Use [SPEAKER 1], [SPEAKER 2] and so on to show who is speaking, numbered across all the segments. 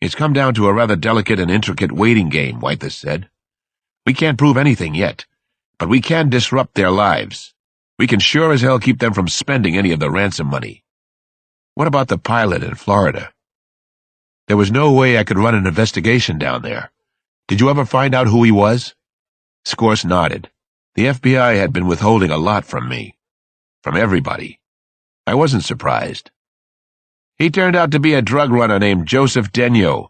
[SPEAKER 1] It's come down to a rather delicate and intricate waiting game, Wythus said. We can't prove anything yet, but we can disrupt their lives. We can sure as hell keep them from spending any of the ransom money. What about the pilot in Florida? There was no way I could run an investigation down there. Did you ever find out who he was? Scorse nodded. The FBI had been withholding a lot from me. From everybody. I wasn't surprised. He turned out to be a drug runner named Joseph Denyo.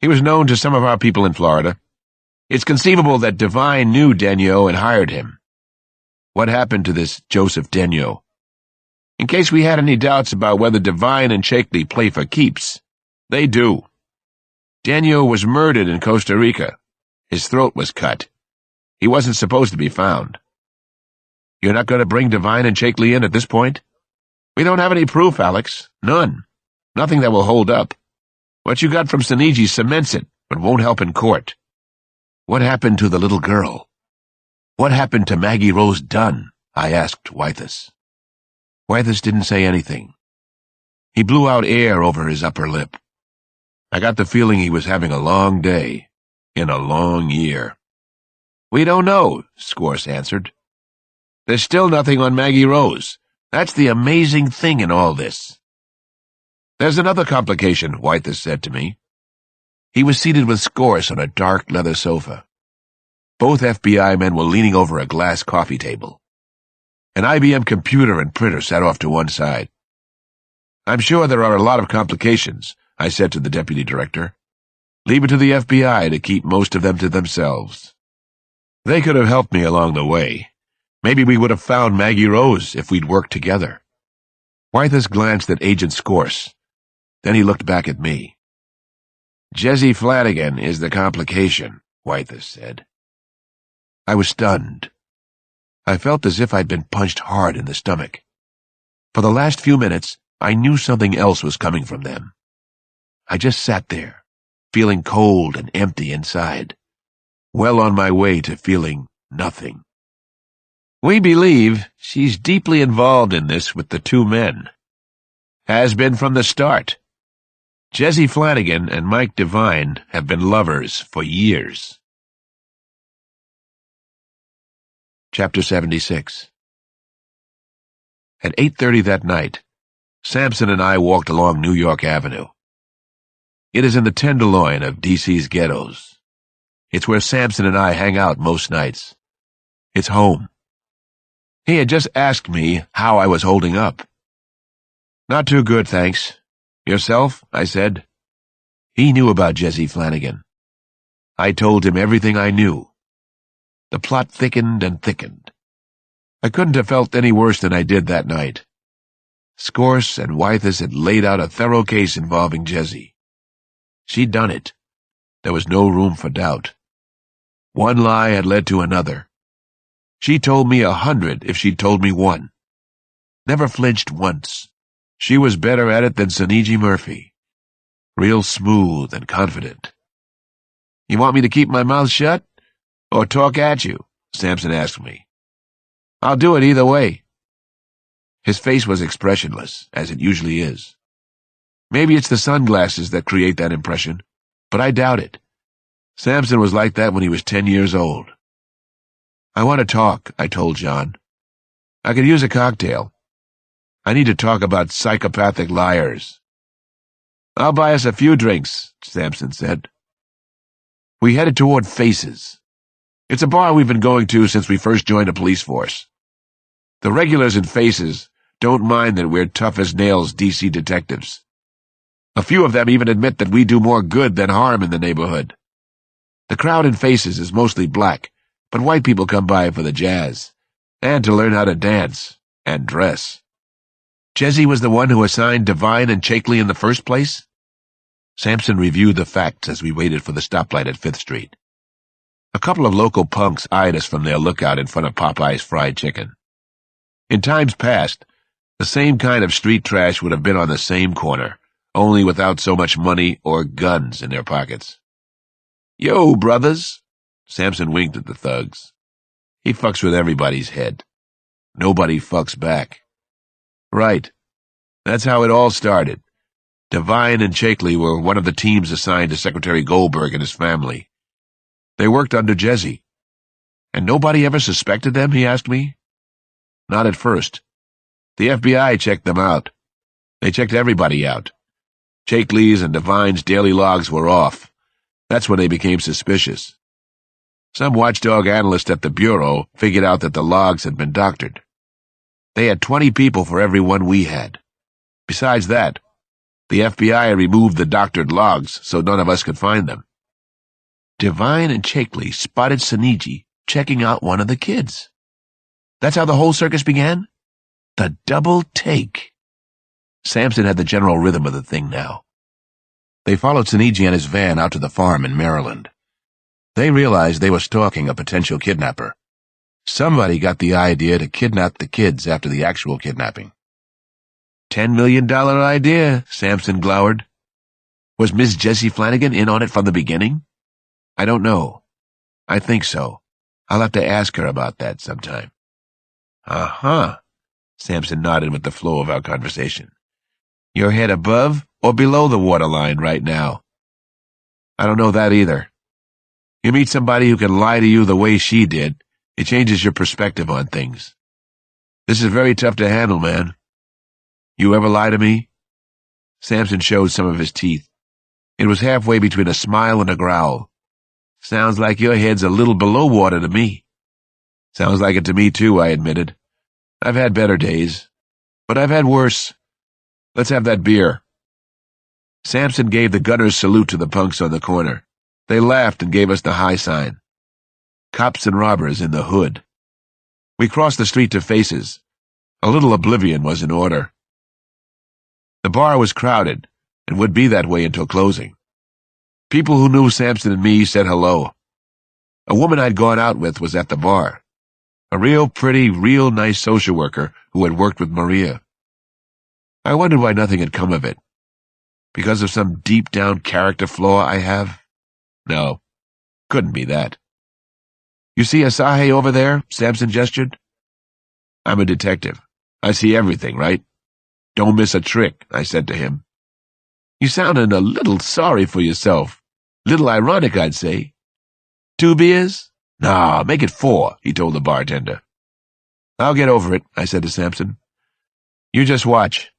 [SPEAKER 1] He was known to some of our people in Florida. It's conceivable that Devine knew Denyo and hired him. What happened to this Joseph Denyo? In case we had any doubts about whether Devine and Shakely play for keeps, they do. Denyo was murdered in Costa Rica. His throat was cut. He wasn't supposed to be found. You're not going to bring Devine and Shakely in at this point? We don't have any proof, Alex. None. Nothing that will hold up. What you got from Sinigi cements it, but won't help in court. What happened to the little girl? What happened to Maggie Rose Dunn? I asked Wythus. Wythus didn't say anything. He blew out air over his upper lip. I got the feeling he was having a long day, in a long year. We don't know, Scorse answered. There's still nothing on Maggie Rose. That's the amazing thing in all this. There's another complication, Wythus said to me. He was seated with Scorse on a dark leather sofa. Both FBI men were leaning over a glass coffee table. An IBM computer and printer sat off to one side. I'm sure there are a lot of complications, I said to the deputy director. Leave it to the FBI to keep most of them to themselves. They could have helped me along the way. Maybe we would have found Maggie Rose if we'd worked together. Wythus glanced at Agent Scorse. Then he looked back at me. Jesse Flanagan is the complication, Wythus said. I was stunned. I felt as if I'd been punched hard in the stomach. For the last few minutes, I knew something else was coming from them. I just sat there, feeling cold and empty inside, well on my way to feeling nothing. We believe she's deeply involved in this with the two men. Has been from the start. Jesse Flanagan and Mike Devine have been lovers for years. Chapter 76. At 8:30 that night, Sampson and I walked along New York Avenue. It is in the Tenderloin of D.C.'s ghettos. It's where Sampson and I hang out most nights. It's home. He had just asked me how I was holding up. Not too good, thanks. Yourself? I said. He knew about Jesse Flanagan. I told him everything I knew. The plot thickened and thickened. I couldn't have felt any worse than I did that night. Scorse and Wythus had laid out a thorough case involving Jesse. She'd done it. There was no room for doubt. One lie had led to another. She told me 100 if she'd told me one. Never flinched once. She was better at it than Sinigi Murphy. Real smooth and confident. You want me to keep my mouth shut? Or talk at you? Sampson asked me. I'll do it either way. His face was expressionless, as it usually is. Maybe it's the sunglasses that create that impression, but I doubt it. Sampson was like that when he was 10 years old. I want to talk, I told John. I could use a cocktail. I need to talk about psychopathic liars. I'll buy us a few drinks, Sampson said. We headed toward Faces. It's a bar we've been going to since we first joined the police force. The regulars in Faces don't mind that we're tough-as-nails DC detectives. A few of them even admit that we do more good than harm in the neighborhood. The crowd in Faces is mostly black, but white people come by for the jazz, and to learn how to dance and dress. Jesse was the one who assigned Devine and Shakely in the first place? Sampson reviewed the facts as we waited for the stoplight at 5th Street. A couple of local punks eyed us from their lookout in front of Popeye's fried chicken. In times past, the same kind of street trash would have been on the same corner, only without so much money or guns in their pockets. Yo, brothers! Sampson winked at the thugs. He fucks with everybody's head. Nobody fucks back. Right. That's how it all started. Devine and Shakely were one of the teams assigned to Secretary Goldberg and his family. They worked under Jesse. And nobody ever suspected them, he asked me. Not at first. The FBI checked them out. They checked everybody out. Shakely's and Devine's daily logs were off. That's when they became suspicious. Some watchdog analyst at the Bureau figured out that the logs had been doctored. They had 20 people for every one we had. Besides that, the FBI removed the doctored logs so none of us could find them. Devine and Shakely spotted Sinigi checking out one of the kids. That's how the whole circus began? The double take. Sampson had the general rhythm of the thing now. They followed Sinigi and his van out to the farm in Maryland. They realized they were stalking a potential kidnapper. Somebody got the idea to kidnap the kids after the actual kidnapping. $10 million idea, Sampson glowered. Was Miss Jessie Flanagan in on it from the beginning? I don't know. I think so. I'll have to ask her about that sometime. Uh-huh. Sampson nodded with the flow of our conversation. Your head above or below the waterline right now? I don't know that either. You meet somebody who can lie to you the way she did, it changes your perspective on things. This is very tough to handle, man. You ever lie to me? Sampson showed some of his teeth. It was halfway between a smile and a growl. Sounds like your head's a little below water to me. Sounds like it to me, too, I admitted. I've had better days, but I've had worse. Let's have that beer. Sampson gave the gunner's salute to the punks on the corner. They laughed and gave us the high sign. Cops and robbers in the hood. We crossed the street to Faces. A little oblivion was in order. The bar was crowded, and would be that way until closing. People who knew Sampson and me said hello. A woman I'd gone out with was at the bar. A real pretty, real nice social worker who had worked with Maria. I wondered why nothing had come of it. Because of some deep-down character flaw I have? No, couldn't be that. You see Asahi over there? Sampson gestured. I'm a detective. I see everything, right? Don't miss a trick, I said to him. You sounded a little sorry for yourself. Little ironic, I'd say. 2 beers? Nah, make it 4, he told the bartender. I'll get over it, I said to Sampson. You just watch.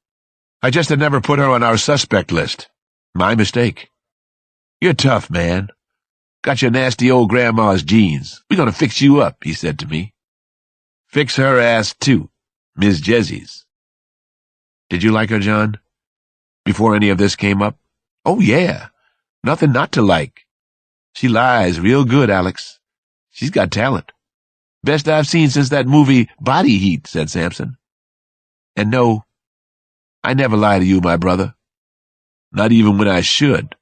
[SPEAKER 1] I just had never put her on our suspect list. My mistake. You're tough, man. Got your nasty old grandma's genes. We're gonna fix you up, he said to me. Fix her ass, too. Miss Jessie's. Did you like her, John? Before any of this came up? Oh, yeah. Nothing not to like. She lies real good, Alex. She's got talent. Best I've seen since that movie Body Heat, said Sampson. And no, I never lie to you, my brother. Not even when I should.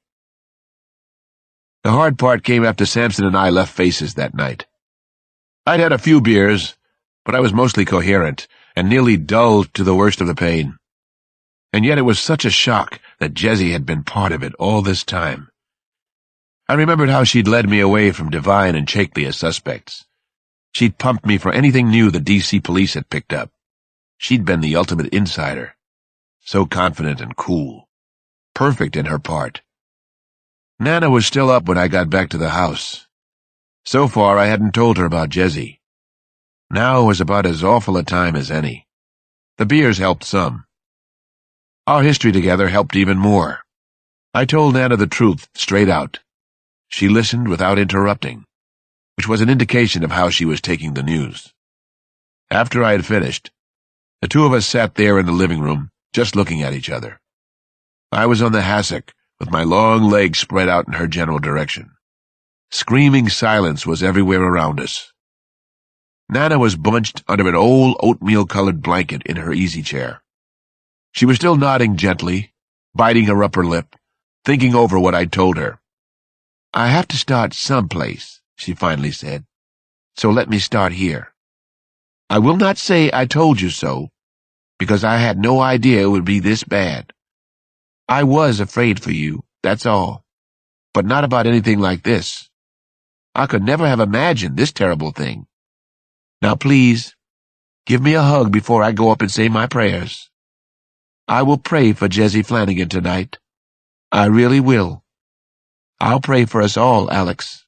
[SPEAKER 1] The hard part came after Sampson and I left Faces that night. I'd had a few beers, but I was mostly coherent and nearly dulled to the worst of the pain. And yet it was such a shock that Jessie had been part of it all this time. I remembered how she'd led me away from Devine and Shakely as suspects. She'd pumped me for anything new the D.C. police had picked up. She'd been the ultimate insider. So confident and cool. Perfect in her part. Nana was still up when I got back to the house. So far, I hadn't told her about Jessie. Now was about as awful a time as any. The beers helped some. Our history together helped even more. I told Nana the truth, straight out. She listened without interrupting, which was an indication of how she was taking the news. After I had finished, the two of us sat there in the living room, just looking at each other. I was on the hassock, with my long legs spread out in her general direction. Screaming silence was everywhere around us. Nana was bunched under an old oatmeal-colored blanket in her easy chair. She was still nodding gently, biting her upper lip, thinking over what I'd told her. I have to start someplace, she finally said, so let me start here. I will not say I told you so, because I had no idea it would be this bad. I was afraid for you, that's all, but not about anything like this. I could never have imagined this terrible thing. Now please, give me a hug before I go up and say my prayers. I will pray for Jesse Flanagan tonight. I really will. I'll pray for us all, Alex."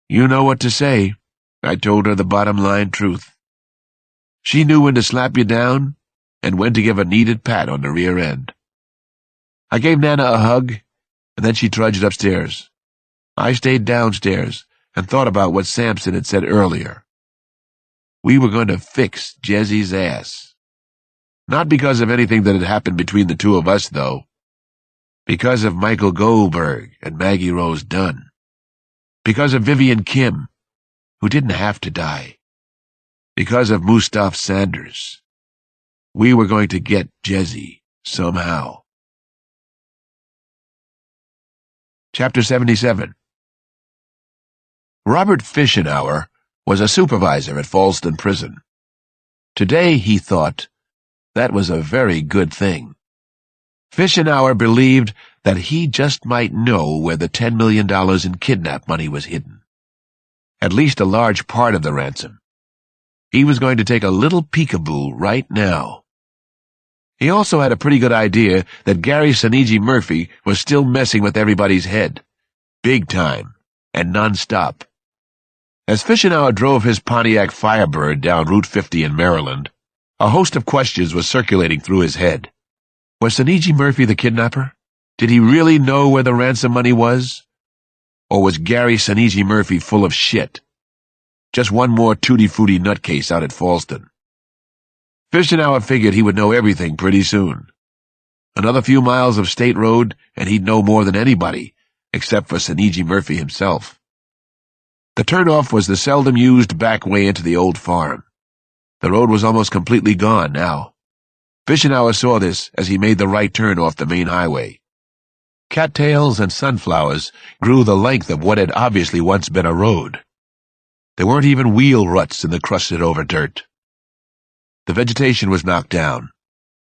[SPEAKER 1] You know what to say. I told her the bottom line truth. She knew when to slap you down and when to give a needed pat on the rear end. I gave Nana a hug, and then she trudged upstairs. I stayed downstairs and thought about what Sampson had said earlier. We were going to fix Jesse's ass. Not because of anything that had happened between the two of us, though. Because of Michael Goldberg and Maggie Rose Dunn. Because of Vivian Kim, who didn't have to die. Because of Mustapha Sanders. We were going to get Jesse somehow. Chapter 77. Robert Fishenauer was a supervisor at Falston Prison. Today, he thought, that was a very good thing. Fishenauer believed that he just might know where the $10 million in kidnap money was hidden. At least a large part of the ransom. He was going to take a little peekaboo right now. He also had a pretty good idea that Gary Sinigi Murphy was still messing with everybody's head. Big time. And non-stop. As Fishenauer drove his Pontiac Firebird down Route 50 in Maryland, a host of questions was circulating through his head. Was Sinigi Murphy the kidnapper? Did he really know where the ransom money was? Or was Gary Sinigi Murphy full of shit? Just one more tutti-frutti nutcase out at Falston. Fishenauer figured he would know everything pretty soon. Another few miles of state road, and he'd know more than anybody, except for Sinigi Murphy himself. The turnoff was the seldom-used back way into the old farm. The road was almost completely gone now. Fishenauer saw this as he made the right turn off the main highway. Cattails and sunflowers grew the length of what had obviously once been a road. There weren't even wheel ruts in the crusted-over dirt. The vegetation was knocked down.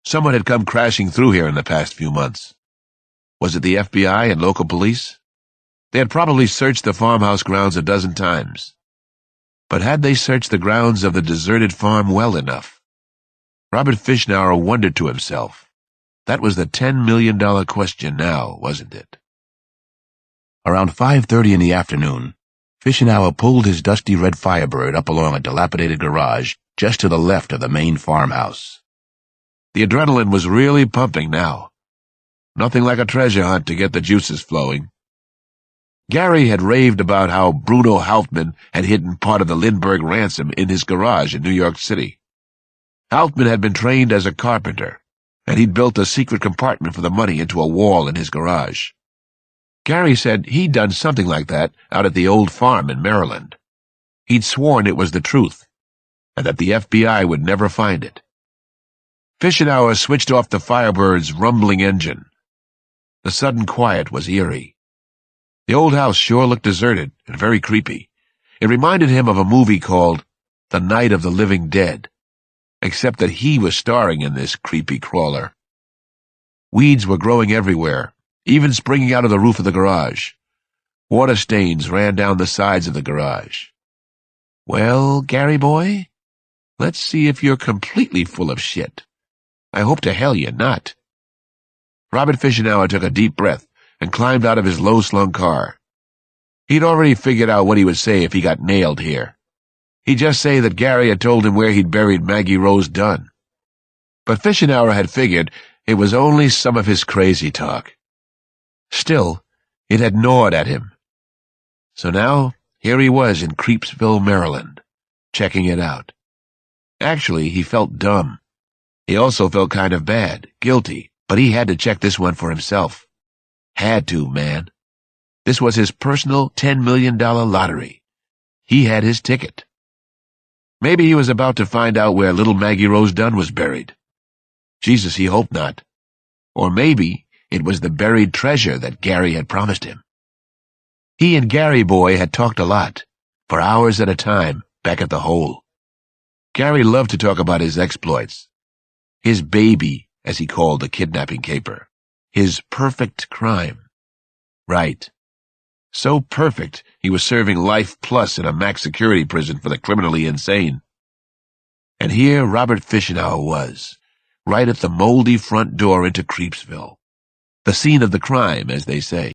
[SPEAKER 1] Someone had come crashing through here in the past few months. Was it the FBI and local police? They had probably searched the farmhouse grounds a dozen times. But had they searched the grounds of the deserted farm well enough? Robert Fishenauer wondered to himself. That was the $10 million question now, wasn't it? Around 5:30 in the afternoon, Fishenauer pulled his dusty red Firebird up along a dilapidated garage just to the left of the main farmhouse. The adrenaline was really pumping now. Nothing like a treasure hunt to get the juices flowing. Gary had raved about how Bruno Hauptmann had hidden part of the Lindbergh ransom in his garage in New York City. Hauptmann had been trained as a carpenter, and he'd built a secret compartment for the money into a wall in his garage. Gary said he'd done something like that out at the old farm in Maryland. He'd sworn it was the truth, and that the FBI would never find it. Fishenauer switched off the Firebird's rumbling engine. The sudden quiet was eerie. The old house sure looked deserted and very creepy. It reminded him of a movie called The Night of the Living Dead, except that he was starring in this creepy crawler. Weeds were growing everywhere, even springing out of the roof of the garage. Water stains ran down the sides of the garage. Well, Gary boy, let's see if you're completely full of shit. I hope to hell you're not. Robert Fishenauer took a deep breath and climbed out of his low-slung car. He'd already figured out what he would say if he got nailed here. He'd just say that Gary had told him where he'd buried Maggie Rose Dunn. But Fishenauer had figured it was only some of his crazy talk. Still, it had gnawed at him. So now, here he was in Creepsville, Maryland, checking it out. Actually, he felt dumb. He also felt kind of bad, guilty, but he had to check this one for himself. Had to, man. This was his personal $10 million lottery. He had his ticket. Maybe he was about to find out where little Maggie Rose Dunn was buried. Jesus, he hoped not. Or maybe it was the buried treasure that Gary had promised him. He and Gary boy had talked a lot, for hours at a time, back at the hole. Gary loved to talk about his exploits. His baby, as he called the kidnapping caper. His perfect crime. Right. So perfect, he was serving life plus in a max security prison for the criminally insane. And here Robert Fishenauer was, right at the moldy front door into Creepsville. The scene of the crime, as they say.